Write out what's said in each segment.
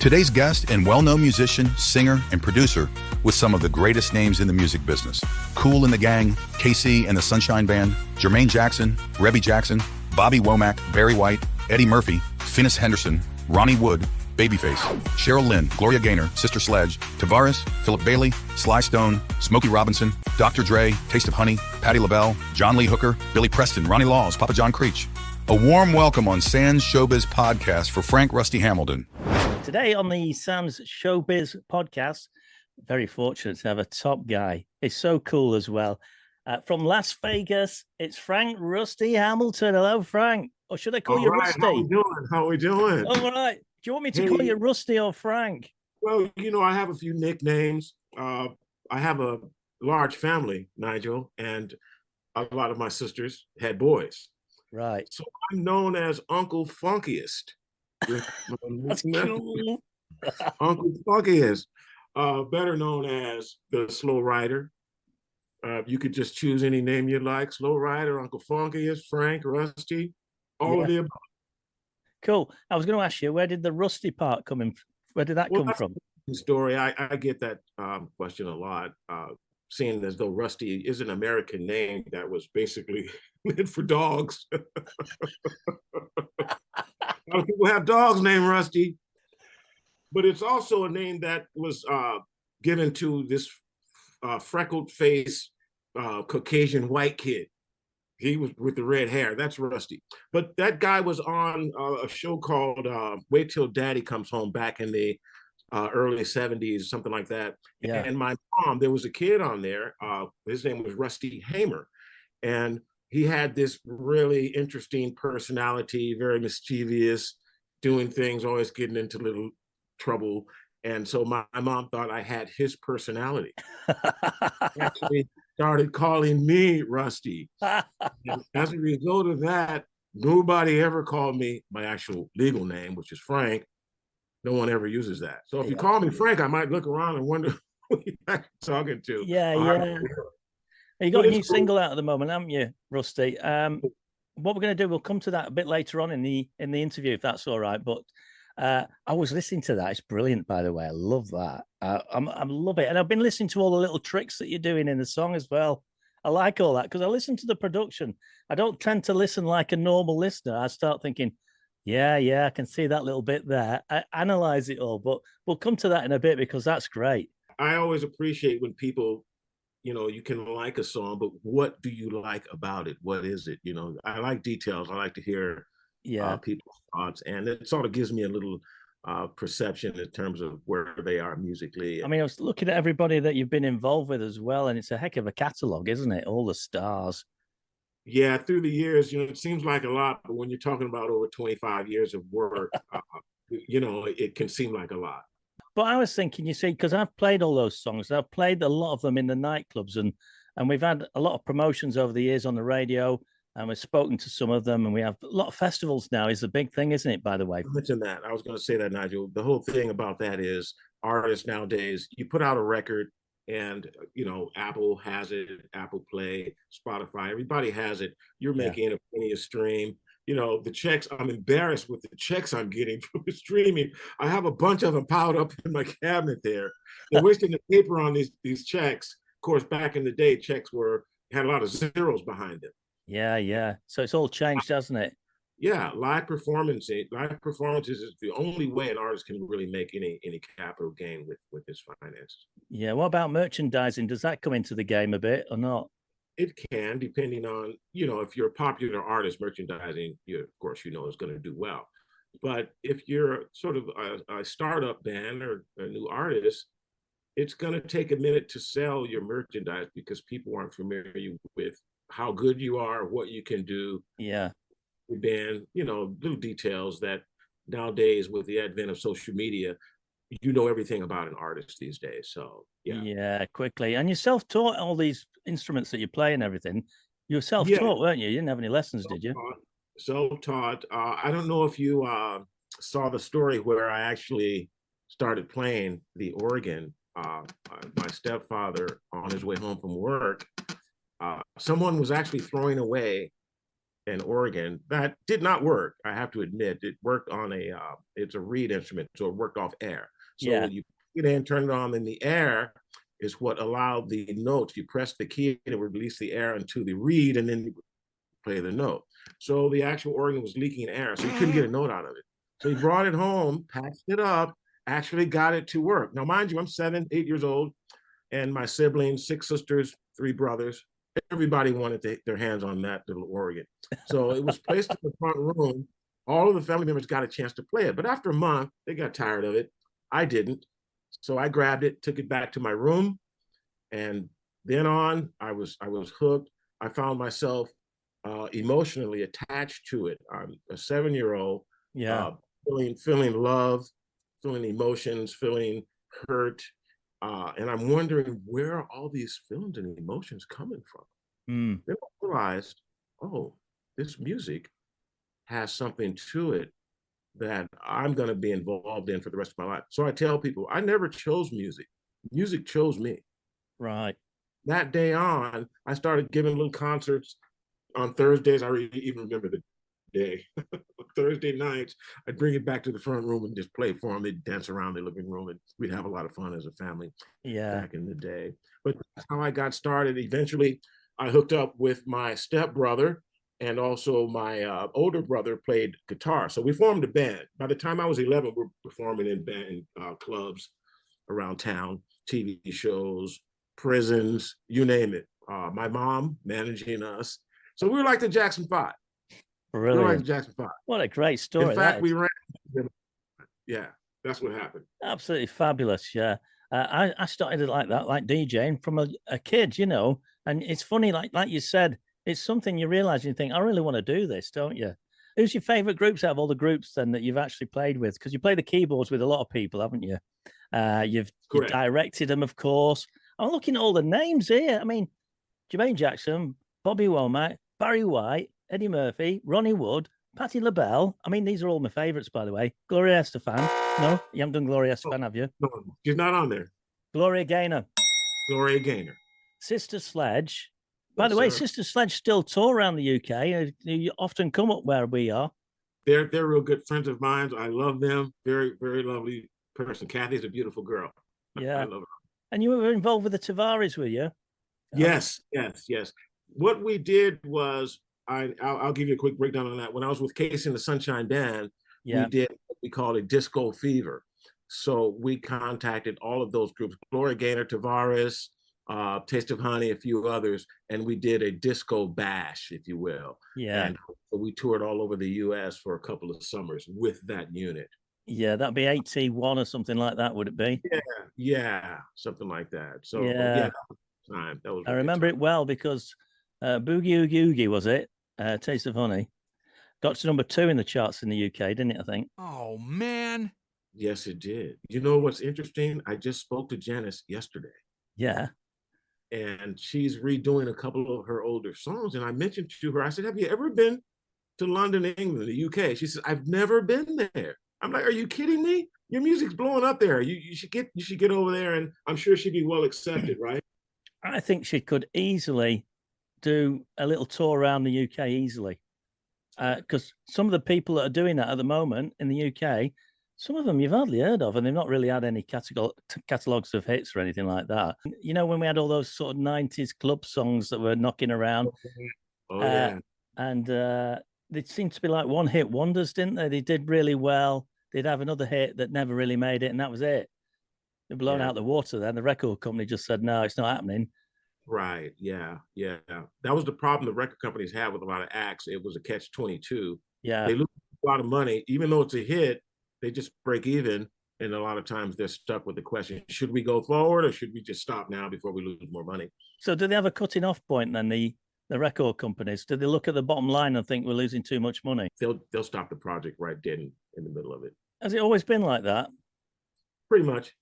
Today's guest and well-known musician, singer, and producer with some of the greatest names in the music business. Kool and the Gang, KC and the Sunshine Band, Jermaine Jackson, Rebby Jackson, Bobby Womack, Barry White, Eddie Murphy, Finnis Henderson, Ronnie Wood, Babyface, Cheryl Lynn, Gloria Gaynor, Sister Sledge, Tavares, Philip Bailey, Sly Stone, Smokey Robinson, Dr. Dre, Taste of Honey, Patti LaBelle, John Lee Hooker, Billy Preston, Ronnie Laws, Papa John Creech. A warm welcome on Sans Showbiz Podcast for Frank Rusty Hamiton. Today on the Sans Showbiz Podcast, very fortunate to have a top guy. He's so cool as well. From Las Vegas, it's Frank Rusty Hamiton. Hello, Frank. Or should I call you Rusty? How we doing? All right. Do you want me to call you Rusty or Frank? Well, I have a few nicknames. I have a large family, Nigel, and a lot of my sisters had boys. Right. So I'm known as Uncle Funkiest. That's cool. Uncle Funkiest, better known as the Slow Rider. You could just choose any name you like: Slow Rider, Uncle Funkiest, Frank, Rusty, all of the above. Cool. I was going to ask you, where did the Rusty part come in? Where did that come from? Story. I get that question a lot. Seeing as though Rusty is an American name that was basically meant for dogs. A lot of people have dogs named Rusty, but it's also a name that was given to this freckled face Caucasian white kid. He was with the red hair. That's Rusty. But that guy was on a show called Wait Till Daddy Comes Home back in the early 70s, something like that. Yeah. And my mom, there was a kid on there. His name was Rusty Hamer. And he had this really interesting personality, very mischievous, doing things, always getting into little trouble. And so my mom thought I had his personality. Actually started calling me Rusty. And as a result of that, nobody ever called me my actual legal name, which is Frank. No one ever uses that. So if you call me Frank, I might look around and wonder who you're talking to. Yeah. You got a new single out at the moment, haven't you, Rusty? What we're going to do, we'll come to that a bit later on in the interview, if that's all right. But I was listening to that. It's brilliant, by the way. I love that. I love it. And I've been listening to all the little tricks that you're doing in the song as well. I like all that because I listen to the production. I don't tend to listen like a normal listener. I start thinking, yeah, I can see that little bit there. I analyze it all, but we'll come to that in a bit because that's great. I always appreciate when people, you can like a song, but what do you like about it? What is it? I like details. I like to hear people's thoughts, and it sort of gives me a little perception in terms of where they are musically. I mean, I was looking at everybody that you've been involved with as well, and it's a heck of a catalog, isn't it? All the stars. Yeah, through the years, it seems like a lot, but when you're talking about over 25 years of work, it can seem like a lot. But I was thinking, you see, because I've played all those songs, I've played a lot of them in the nightclubs, and we've had a lot of promotions over the years on the radio, and we've spoken to some of them, and we have a lot of festivals now. Is a big thing, isn't it, by the way? I mentioned that. I was going to say that, Nigel. The whole thing about that is artists nowadays, you put out a record, and Apple has it, Apple Play, Spotify, everybody has it. You're making a penny a stream. The checks, I'm embarrassed with the checks I'm getting from the streaming. I have a bunch of them piled up in my cabinet there. They're wasting the paper on these checks. Of course, back in the day, checks had a lot of zeros behind them. Yeah. So it's all changed, hasn't it? Yeah, live performances is the only way an artist can really make any capital gain with his finances. Yeah, what about merchandising? Does that come into the game a bit or not? It can, depending on, if you're a popular artist, merchandising, of course, is going to do well. But if you're sort of a startup band or a new artist, it's going to take a minute to sell your merchandise because people aren't familiar with how good you are, what you can do. Yeah. Band, little details that nowadays with the advent of social media, everything about an artist these days. So yeah, quickly. And you self-taught all these instruments that you play and everything. You were self-taught, weren't you? You didn't have any lessons, did you? Self-taught. I don't know if you saw the story where I actually started playing the organ. My stepfather, on his way home from work, someone was actually throwing away an organ that did not work. I have to admit, it worked on it's a reed instrument, so it worked off air. So Yeah. you put it in, turn it on, and the air is what allowed the notes. You press the key and it would release the air into the reed, and then you play the note. So the actual organ was leaking air, so you couldn't get a note out of it. So he brought it home, patched it up, actually got it to work. Now, mind you, I'm 7, 8 years old, and my siblings, 6 sisters, 3 brothers, everybody wanted their hands on that little organ. So it was placed in the front room. All of the family members got a chance to play it. But after a month, they got tired of it. I didn't. So I grabbed it, took it back to my room, and then on, I was hooked. I found myself emotionally attached to it. I'm a 7-year-old, Yeah. Feeling love, feeling emotions, feeling hurt, and I'm wondering where are all these feelings and emotions coming from? Then I realized, oh, this music has something to it that I'm going to be involved in for the rest of my life. So I tell people, I never chose music. Music chose me. Right. That day on, I started giving little concerts on Thursdays. I even remember the day. Thursday nights, I'd bring it back to the front room and just play for them. They'd dance around the living room, and we'd have a lot of fun as a family back in the day. But that's how I got started. Eventually, I hooked up with my stepbrother, and also my older brother played guitar. So we formed a band. By the time I was 11, we were performing in band clubs around town, TV shows, prisons, you name it. My mom managing us. So we were like the Jackson 5. Brilliant. We were like the Jackson 5. What a great story. In fact, we ran. Yeah, that's what happened. Absolutely fabulous. Yeah. I started it like that, like DJing from a kid, you know, and it's funny, like you said, it's something you realize, you think, I really want to do this, don't you? Who's your favorite groups out of all the groups then that you've actually played with? Because you play the keyboards with a lot of people, haven't you? You've directed them, of course. I'm looking at all the names here. I mean, Jermaine Jackson, Bobby Womack, Barry White, Eddie Murphy, Ronnie Wood, Patti LaBelle. I mean, these are all my favorites, by the way. Gloria Estefan. No, you haven't done Gloria Estefan, have you? No, she's not on there. Gloria Gaynor. Gloria Gaynor. Sister Sledge. By the way, Sister Sledge still tour around the UK. You often come up where we are. They're real good friends of mine. I love them. Very, very lovely person. Kathy's a beautiful girl. Yeah. I love her. And you were involved with the Tavares, were you? Yes. What we did was, I'll give you a quick breakdown on that. When I was with Casey and the Sunshine Band, we did what we called a disco fever. So we contacted all of those groups, Gloria Gaynor, Tavares, Taste of Honey, a few others, and we did a disco bash, if you will. Yeah. And we toured all over the US for a couple of summers with that unit. Yeah, that'd be 81 or something like that, would it be? Yeah, something like that. So yeah, that was I remember it well because Boogie Oogie Oogie, was it? Taste of Honey. Got to number 2 in the charts in the UK, didn't it, I think? Oh, man. Yes, it did. You know what's interesting? I just spoke to Janice yesterday. Yeah. And she's redoing a couple of her older songs. And I mentioned to her, I said, have you ever been to London, England, the UK? She says, I've never been there. I'm like, are you kidding me? Your music's blowing up there. You should get over there, and I'm sure she'd be well accepted, right? I think she could easily do a little tour around the UK easily. Because some of the people that are doing that at the moment in the UK, some of them you've hardly heard of, and they've not really had any catalogs of hits or anything like that. You know, when we had all those sort of 90s club songs that were knocking around. And they seemed to be like one-hit wonders, didn't they? They did really well. They'd have another hit that never really made it, and that was it. They're blown out the water then. The record company just said, no, it's not happening. Right. Yeah. That was the problem the record companies had with a lot of acts. It was a catch-22. Yeah. They lose a lot of money. Even though it's a hit, they just break even. And a lot of times they're stuck with the question, should we go forward or should we just stop now before we lose more money? So do they have a cutting off point then, the record companies? Do they look at the bottom line and think we're losing too much money? They'll stop the project right dead in the middle of it. Has it always been like that? Pretty much.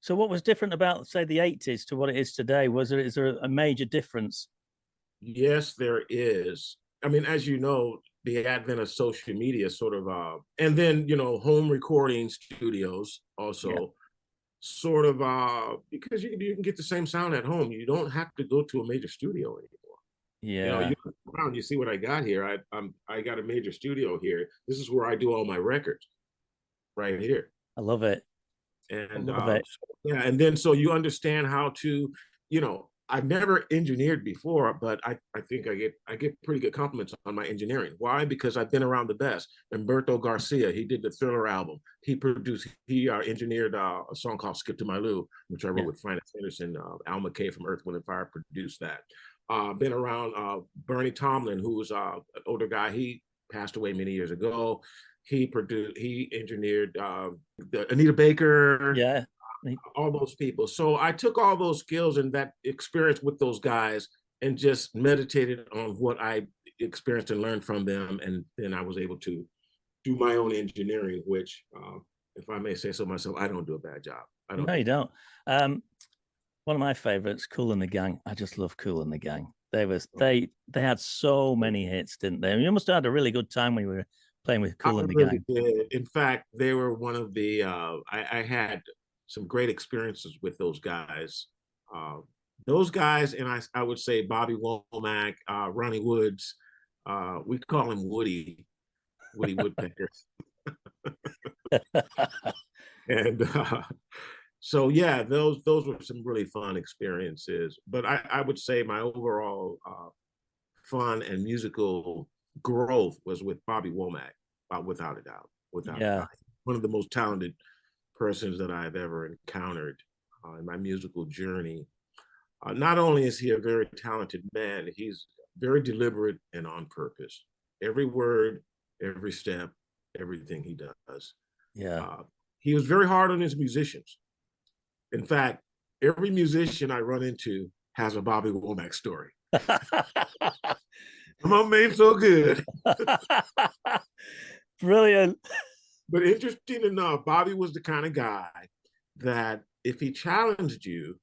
So what was different about, say, the 80s to what it is today? Is there a major difference? Yes, there is. I mean, as you know, the advent of social media sort of, and then, you know, home recording studios also sort of, because you can get the same sound at home. You don't have to go to a major studio anymore. Yeah. You look around, you see what I got here. I got a major studio here. This is where I do all my records, right here. I love it. And I love it. yeah, and then so you understand how to, I've never engineered before, but I think I get pretty good compliments on my engineering. Why? Because I've been around the best. Humberto Garcia, he did the Thriller album. He engineered a song called "Skip to My Lou," which I wrote with Francis Henderson. Al McKay from Earth, Wind and Fire produced that. Been around Bernie Tomlin, who was an older guy. He passed away many years ago. He engineered Anita Baker. Yeah. All those people. So I took all those skills and that experience with those guys and just meditated on what I experienced and learned from them. And then I was able to do my own engineering, which, if I may say so myself, I don't do a bad job. I don't. No, you don't. One of my favorites, Kool and the Gang. I just love Kool and the Gang. They had so many hits, didn't they? You must have had a really good time when you were playing with Kool and the Gang. Did. In fact, they were one of the I had some great experiences with those guys. And I would say Bobby Womack, Ronnie Woods. We call him Woody Woodpecker. And so yeah, those were some really fun experiences. But I would say my overall fun and musical growth was with Bobby Womack, without a doubt. Without a doubt. One of the most talented persons that I've ever encountered in my musical journey. Not only is he a very talented man, he's very deliberate and on purpose. Every word, every step, everything he does. Yeah. He was very hard on his musicians. In fact, every musician I run into has a Bobby Womack story. My man so good. Brilliant. But interesting enough, Bobby was the kind of guy that if he challenged you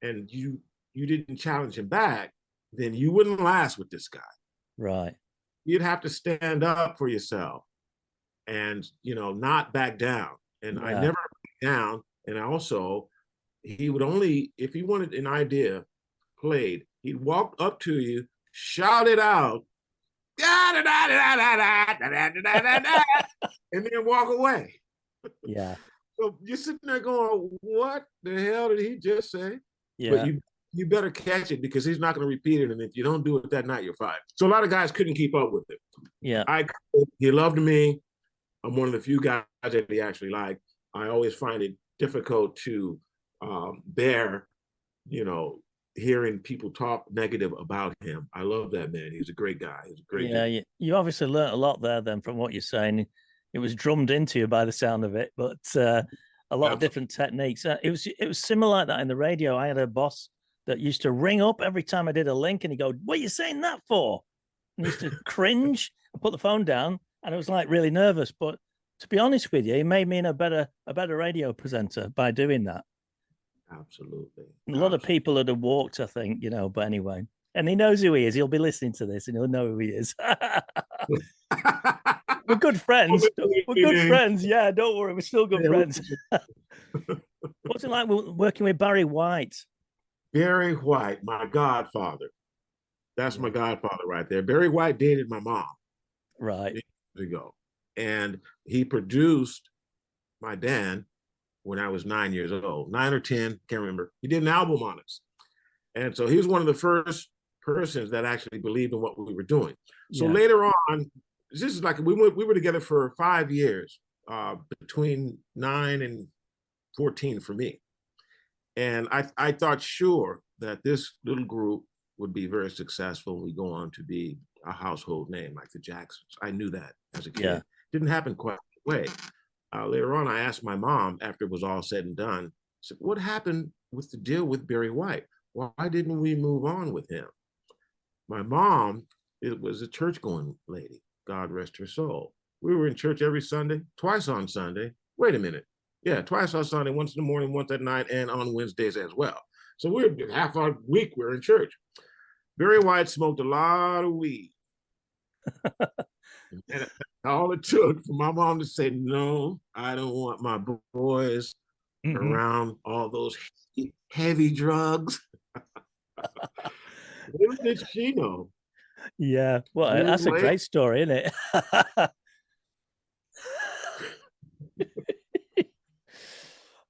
and you didn't challenge him back, then you wouldn't last with this guy. Right. You'd have to stand up for yourself and, not back down. And I never backed down. And also, he would only, if he wanted an idea played, he'd walk up to you, shout it out, and then walk away. Yeah. So you're sitting there going, what the hell did he just say? Yeah. But you better catch it because he's not going to repeat it. And if you don't do it that night, you're fired. So a lot of guys couldn't keep up with it. Yeah. He loved me. I'm one of the few guys that he actually liked. I always find it difficult to bear, hearing people talk negative about him. I love that man. He's a great guy. He's a great guy. You obviously learned a lot there then from what you're saying. It was drummed into you by the sound of it, but a lot of different techniques. It was similar like that in the radio. I had a boss that used to ring up every time I did a link and he'd go, what are you saying that for? And he used to cringe and put the phone down. And I was like really nervous. But to be honest with you, he made me a better radio presenter by doing that. Absolutely. A lot of people would have walked, I think, but anyway. And he knows who he is. He'll be listening to this and he'll know who he is. We're good friends. We're good friends. Yeah, don't worry. We're still good friends. What's it like working with Barry White? Barry White, my godfather. That's my godfather right there. Barry White dated my mom. Right. Years ago. And he produced my band when I was 9 years old, 9 or 10, can't remember. He did an album on us. And so he was one of the first persons that actually believed in what we were doing. So later on, this is like we were together for 5 years, between 9 and 14 for me. And I thought sure that this little group would be very successful. We go on to be a household name like the Jacksons. I knew that as a kid. Yeah. Didn't happen quite that way. Later on, I asked my mom after it was all said and done, I said, what happened with the deal with Barry White? Why didn't we move on with him? My mom, it was a church-going lady, God rest her soul. We were in church every Sunday, twice on Sunday. Wait a minute. Yeah, twice on Sunday, once in the morning, once at night, and on Wednesdays as well. So we're half our week we're in church. Barry White smoked a lot of weed. And all it took for my mom to say, no, I don't want my boys around all those heavy drugs. Little did she know Yeah, well, that's a great story, isn't it?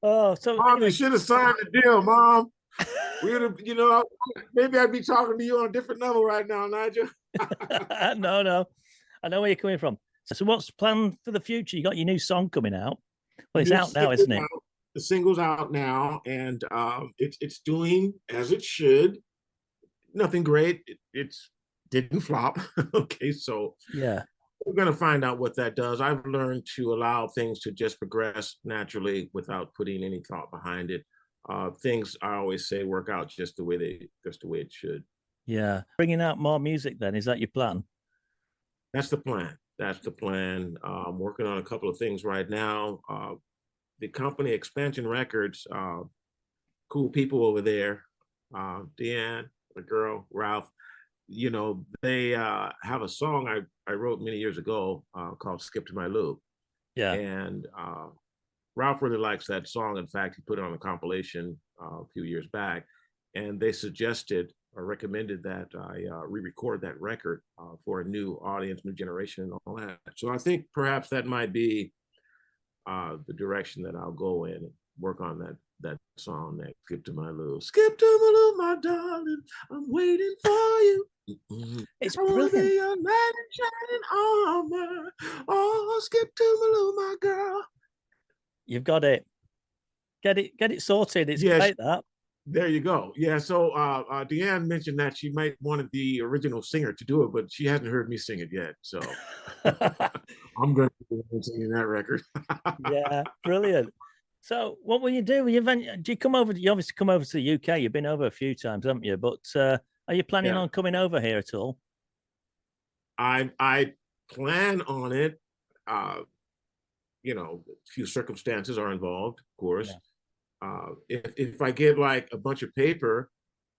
Oh, so Mom, anyway. you should have signed the deal, Mom. We would have, maybe I'd be talking to you on a different level right now, Nigel. No, I know where you're coming from. So what's planned for the future? You got your new song coming out. Well, it's out now, isn't it? The single's out now, and it's doing as it should. Nothing great. It didn't flop. Okay, so yeah, we're going to find out what that does. I've learned to allow things to just progress naturally without putting any thought behind it. Things I always say work out just the way it should. Yeah, bringing out more music. Then is that your plan? That's the plan. That's the plan. I'm working on a couple of things right now. The company Expansion Records, cool people over there. Deanne, the girl, Ralph. They have a song I wrote many years ago called "Skip to My Lou." Yeah. And Ralph really likes that song. In fact, he put it on a compilation a few years back, and they suggested or recommended that I re-record that record for a new audience, new generation, and all that. So I think perhaps that might be the direction that I'll go in and work on that song, that "Skip to My Lou." Skip to my Lou, my darling, I'm waiting for you. It's brilliant. Be a man in shining armor. Oh, skip to my Lou, my girl. You've got it. Get it sorted. It's great, that. There you go. Yeah. So Deanne mentioned that she might wanted the original singer to do it, but she hasn't heard me sing it yet. So I'm going to be singing that record. Yeah, brilliant. So what will you do? Do you come over? You obviously come over to the UK. You've been over a few times, haven't you? But are you planning on coming over here at all? I plan on it. A few circumstances are involved, of course. Yeah. If I get like a bunch of paper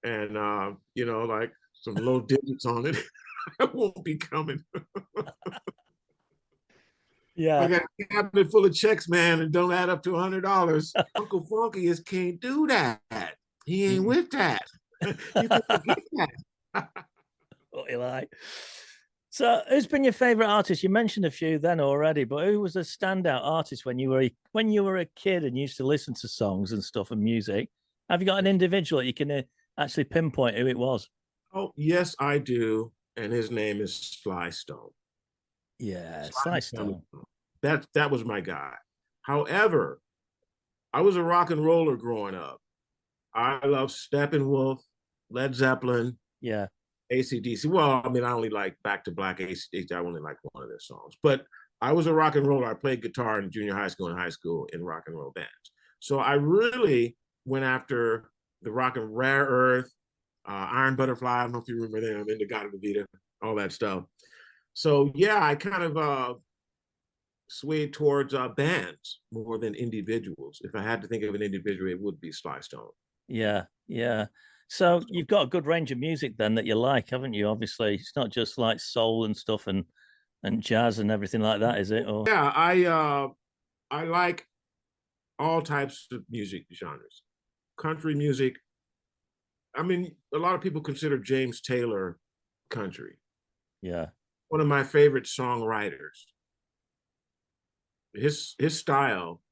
and like some low digits on it, I won't be coming. Yeah, I got a cabinet full of checks, man, and don't add up to $100. Uncle Funky can't do that. He ain't with that. You can forget that. What you like? So, who's been your favorite artist? You mentioned a few then already, but who was a standout artist when you were a kid and used to listen to songs and stuff and music? Have you got an individual that you can actually pinpoint who it was? Oh, yes, I do, and his name is Sly Stone. Yeah, Sly Stone. That was my guy. However, I was a rock and roller growing up. I love Steppenwolf, Led Zeppelin. Yeah. AC/DC. Well, I mean, I only like Back to Black. AC/DC, I only like one of their songs. But I was a rock and roller. I played guitar in junior high school and high school in rock and roll bands. So I really went after the rock and Rare Earth, Iron Butterfly. I don't know if you remember them, In-A-Gadda-Da-Vida, all that stuff. So yeah, I kind of swayed towards bands more than individuals. If I had to think of an individual, it would be Sly Stone. Yeah, yeah. So you've got a good range of music then that you like, haven't you? Obviously, it's not just like soul and stuff and jazz and everything like that, is it? Or... Yeah, I like all types of music genres. Country music. I mean, a lot of people consider James Taylor country. Yeah. One of my favorite songwriters. His style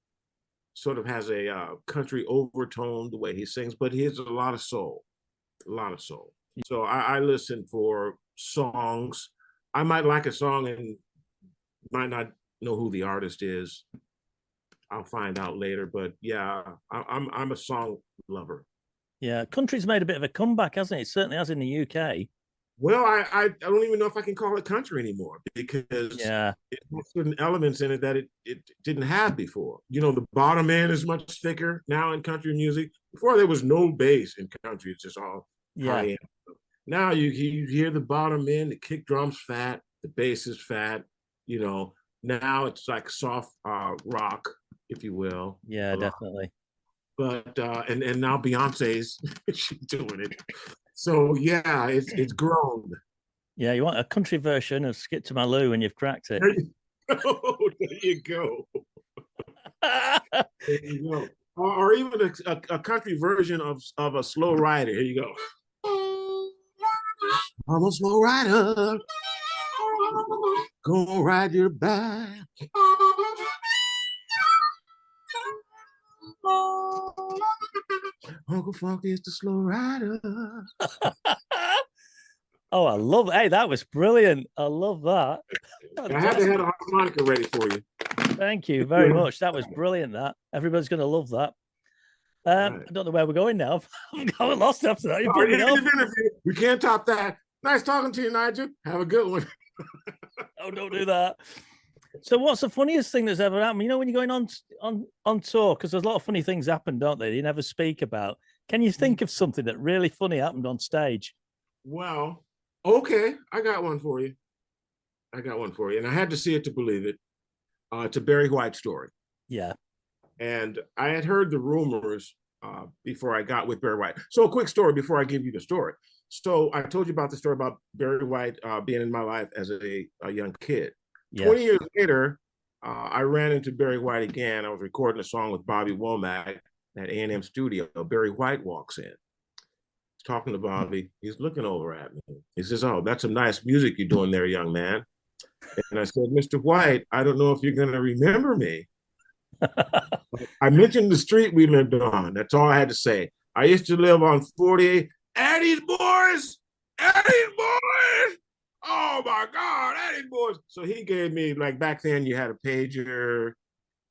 sort of has a country overtone the way he sings, but he has a lot of soul. So I listen for songs. I might like a song and might not know who the artist is. I'll find out later, but yeah, I'm a song lover. Yeah, country's made a bit of a comeback, hasn't it? It certainly has in the UK. Well, I don't even know if I can call it country anymore because it has certain elements in it that it didn't have before. The bottom end is much thicker now in country music. Before there was no bass in country; it's just all high end. Now you hear the bottom end, the kick drum's fat, the bass is fat. Now it's like soft rock, if you will. Yeah, definitely. But and now Beyonce's she's doing it. So yeah, it's grown. Yeah, you want a country version of "Skip to My Lou" and you've cracked it. There you go. There you go. Or even a country version of a Slow Rider. Here you go. I'm a slow rider. Gonna ride your back. Uncle Funk is the slow rider. Oh, I love it. Hey, that was brilliant. I love that. I had to have a harmonica ready for you. Thank you very much. That was brilliant. That everybody's going to love that. Right. I don't know where we're going now. I'm going lost after that. You put me off. We can't top that. Nice talking to you, Nigel. Have a good one. Oh, don't do that. So, what's the funniest thing that's ever happened? You know, when you're going on tour, because there's a lot of funny things happen, don't they? You never speak about. Can you think of something that really funny happened on stage? Well, okay, I got one for you. And I had to see it to believe it. It's a Barry White story. Yeah. And I had heard the rumors before I got with Barry White. So a quick story before I give you the story. So I told you about the story about Barry White being in my life as a young kid. Yeah. 20 years later, I ran into Barry White again. I was recording a song with Bobby Womack at A&M Studio. Barry White walks in. He's talking to Bobby. He's looking over at me. He says, "Oh, that's some nice music you're doing there, young man." And I said, "Mr. White, I don't know if you're going to remember me." I mentioned the street we lived on. That's all I had to say. I used to live on 48. Eddie's boys! Eddie's boys! Oh my God, Eddie's boys! So he gave me, like back then you had a pager,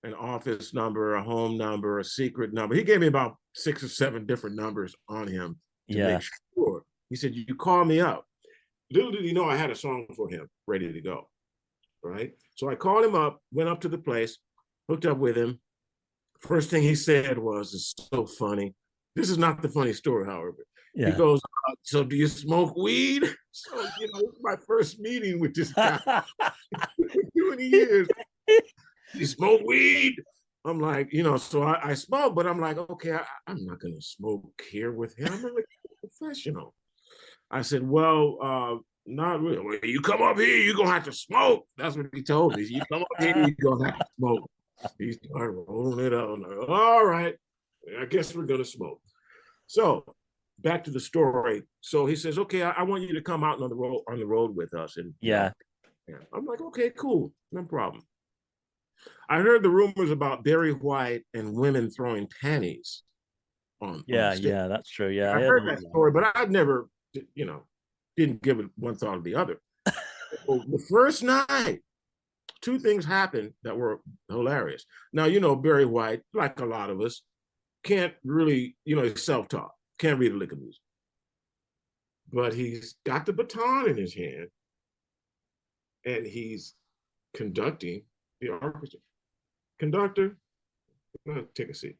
an office number, a home number, a secret number. He gave me about 6 or 7 different numbers on him to make sure. He said, "You call me up." Little did he know I had a song for him ready to go, right? So I called him up, went up to the place, hooked up with him. First thing he said was, "It's so funny." This is not the funny story, however. Yeah. He goes, "So do you smoke weed?" So, you know, it was my first meeting with this guy. 20 years. "You smoke weed?" I'm like, you know, so I smoke, but I'm like, okay, I'm not going to smoke here with him. I'm like a professional. I said, "Well, not really. When you come up here, you're going to have to smoke." That's what he told me. "You come up here, you're going to have to smoke." He started rolling it up. I'm like, all right, I guess we're going to smoke. So back to the story. So he says, "Okay, I want you to come out on the road with us." And yeah, I'm like, okay, cool, no problem. I heard the rumors about Barry White and women throwing panties on. Yeah, that's true. Yeah, I heard that story, but I'd never, you know, didn't give it one thought or the other. So the first night, 2 things happened that were hilarious. Now, you know, Barry White, like a lot of us, can't really, you know, he's self-taught, can't read a lick of music. But he's got the baton in his hand and he's conducting the orchestra. "Conductor, take a seat."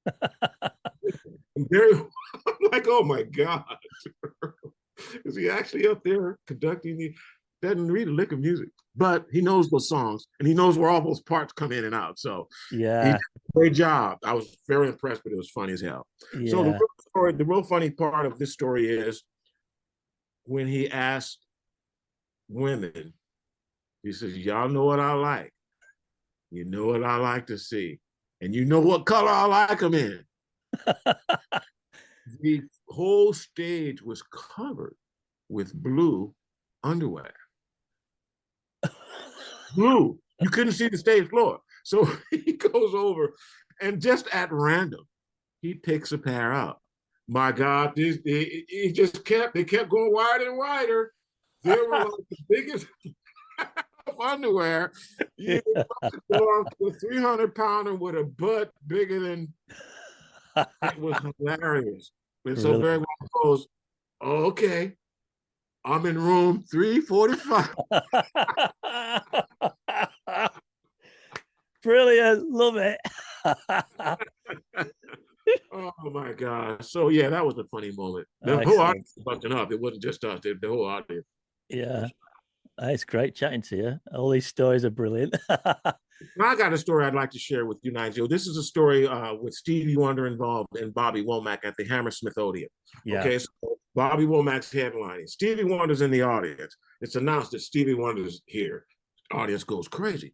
And Barry, I'm like, oh my God. Is he actually up there conducting doesn't read a lick of music, but he knows those songs and he knows where all those parts come in and out. So yeah, he did a great job. I was very impressed, but it was funny as hell. Yeah. So the real funny part of this story is when he asked women, he says, "Y'all know what I like. You know what I like to see. And you know what color I like them in." The whole stage was covered with blue underwear. Blue. You couldn't see the stage floor. So he goes over and just at random, he picks a pair up. My God, they kept going wider and wider. They were like the biggest underwear. You know, a 300-pounder with a butt bigger than. It was hilarious. And so Barry White goes, "Oh, okay, I'm in room 345. Brilliant, love it. Oh my God. So yeah, that was a funny moment. The whole audience was bunching up. It wasn't just us, the whole audience. Yeah. It's great chatting to you. All these stories are brilliant. Now I got a story I'd like to share with you, Nigel. This is a story with Stevie Wonder involved and Bobby Womack at the Hammersmith Odeon. Yeah. Okay, so Bobby Womack's headlining. Stevie Wonder's in the audience. It's announced that Stevie Wonder's here. The audience goes crazy.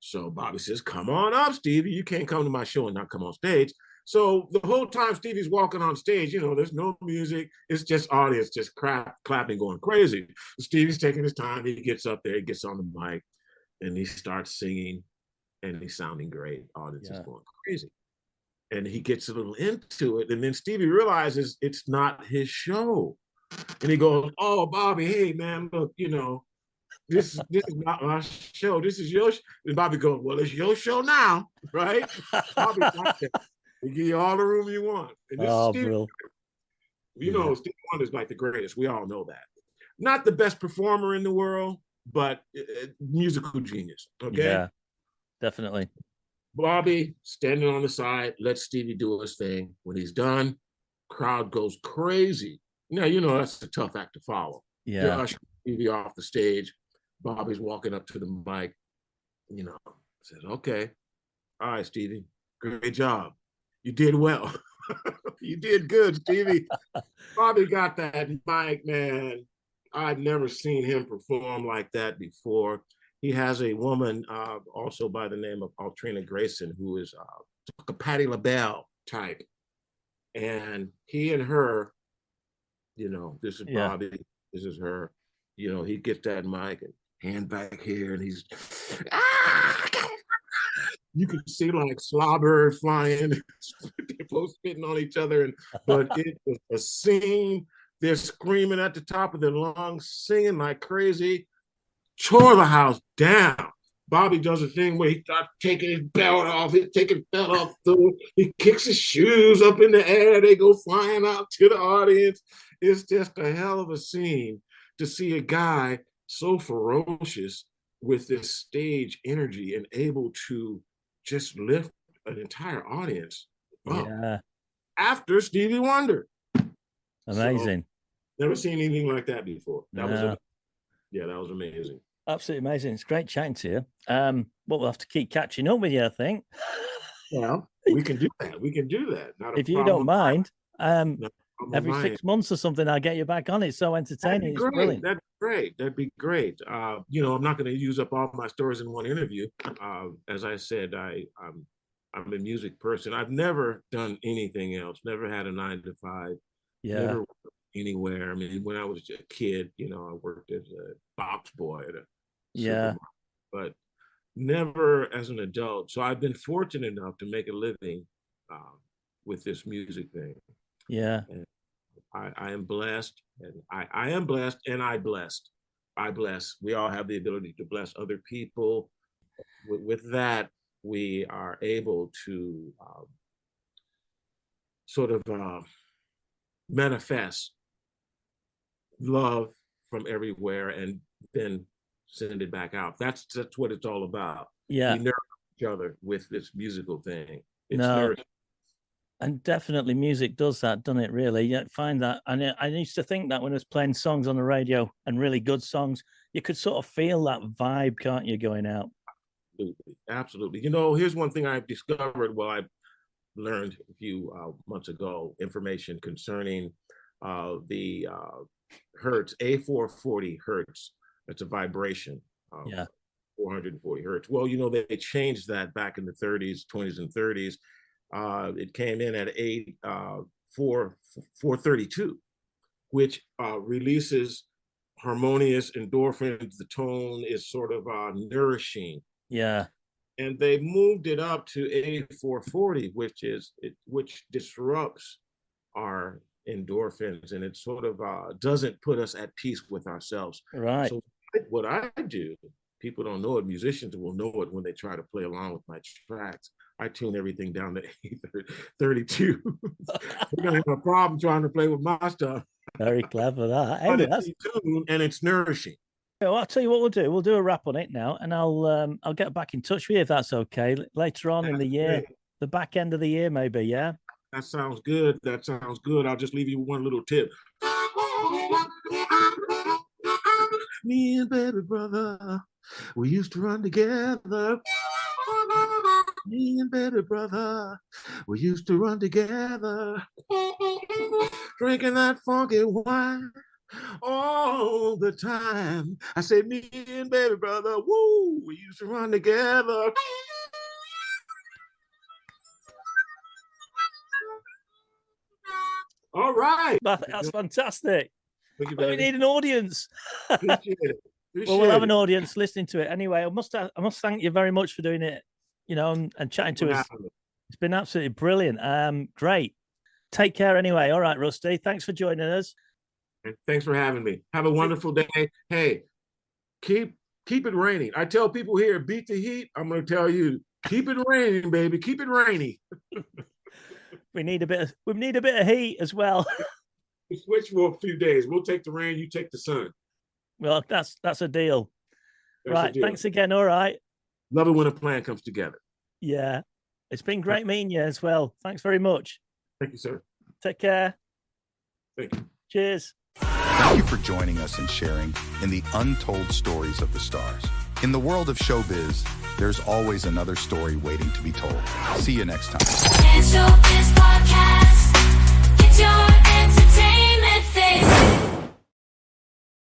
So Bobby says, "Come on up, Stevie. You can't come to my show and not come on stage." So the whole time Stevie's walking on stage, there's no music. It's just audience just clapping, going crazy. Stevie's taking his time. He gets up there, he gets on the mic, and he starts singing, and he's sounding great. Audience is going crazy. And he gets a little into it. And then Stevie realizes it's not his show. And he goes, "Oh, Bobby, hey, man, look, this is not my show. This is your show." And Bobby goes, "Well, it's your show now, right?" Bobby got it. We give you all the room you want. And this is Stevie. Stevie Wonder's like the greatest. We all know that. Not the best performer in the world, but musical genius. Okay. Yeah, definitely. Bobby standing on the side, let Stevie do his thing. When he's done, crowd goes crazy. Now, that's a tough act to follow. Yeah. They're ushering Stevie off the stage. Bobby's walking up to the mic, says, "Okay, all right, Stevie, great job. You did well." "You did good, Stevie." Bobby got that mic, man. I've never seen him perform like that before. He has a woman also by the name of Altrina Grayson, who is a Patti LaBelle type. And he and her, this is Bobby, this is her. He gets that mic and hand back here, and he's, you can see like slobber flying, they're both spitting on each other, but it was a scene. They're screaming at the top of their lungs, singing like crazy, tore the house down. Bobby does a thing where he starts taking his belt off, he kicks his shoes up in the air, they go flying out to the audience. It's just a hell of a scene to see a guy so ferocious with this stage energy and able to just lift an entire audience up after Stevie Wonder. Amazing. So, never seen anything like that before. That was amazing. Absolutely amazing. It's great chatting to you. But we'll have to keep catching up with you, I think. Yeah, we can do that. If you don't mind, every 6 months or something, I'll get you back on. It's so entertaining. It's brilliant. That'd be great. I'm not going to use up all my stories in one interview. As I said, I'm a music person. I've never done anything else. Never had a 9-to-5. Yeah. Never worked anywhere. I mean, when I was a kid, I worked as a box boy at a supermarket, but never as an adult. So I've been fortunate enough to make a living with this music thing. Yeah. And I am blessed, and I am blessed, and I bless. We all have the ability to bless other people. With that, we are able to sort of manifest love from everywhere and then send it back out. That's what it's all about. Yeah. We nourish each other with this musical thing. It's nourishing. And definitely music does that, doesn't it, really? You find that. And I used to think that when I was playing songs on the radio and really good songs, you could sort of feel that vibe, can't you, going out? Absolutely. Here's one thing I've discovered. Well, I learned a few months ago, information concerning the hertz, A440 hertz. It's a vibration. 440 hertz. Well, they changed that back in the 30s, 20s, and 30s. It came in at 432, which releases harmonious endorphins. The tone is sort of nourishing. Yeah. And they moved it up to A440, which disrupts our endorphins, and it sort of doesn't put us at peace with ourselves. Right. So what I do, people don't know it, musicians will know it when they try to play along with my tracks. I tune everything down to 32. We're gonna have a problem trying to play with my stuff. Very clever that. But it's tuned and it's nourishing. Well, I'll tell you what we'll do. We'll do a wrap on it now, and I'll get back in touch with you if that's okay. Later on in the year, great. The back end of the year, maybe. Yeah. That sounds good. I'll just leave you with one little tip. Me and baby brother, we used to run together. Me and baby brother, we used to run together. Drinking that funky wine all the time. I said, me and baby brother, woo, we used to run together. All right. That's fantastic. Thank you, But we baby. need an audience. Appreciate it. Well, we'll have an Appreciate audience listening to it anyway. I must thank you very much for doing it, you know, and chatting to us. It's been absolutely brilliant. Great. Take care anyway. All right, Rusty. Thanks for joining us. it. Thanks for having me. Have a wonderful day. Hey, keep it raining. I tell people here, beat the heat. I'm going to tell you, keep it raining, baby. Keep it rainy. We need a bit of heat as well. We switch for a few days. We'll take the rain. You take the sun. Well, that's a deal. That's Right. a deal. Thanks again. All right. Love it when a plan comes together. Yeah. It's been great meeting you as well. Thanks very much. Thank you, sir. Take care. Thank you. Cheers. Thank you for joining us and sharing in the untold stories of the stars. In the world of showbiz, there's always another story waiting to be told. See you next time. Showbiz Podcast. It's your entertainment thing.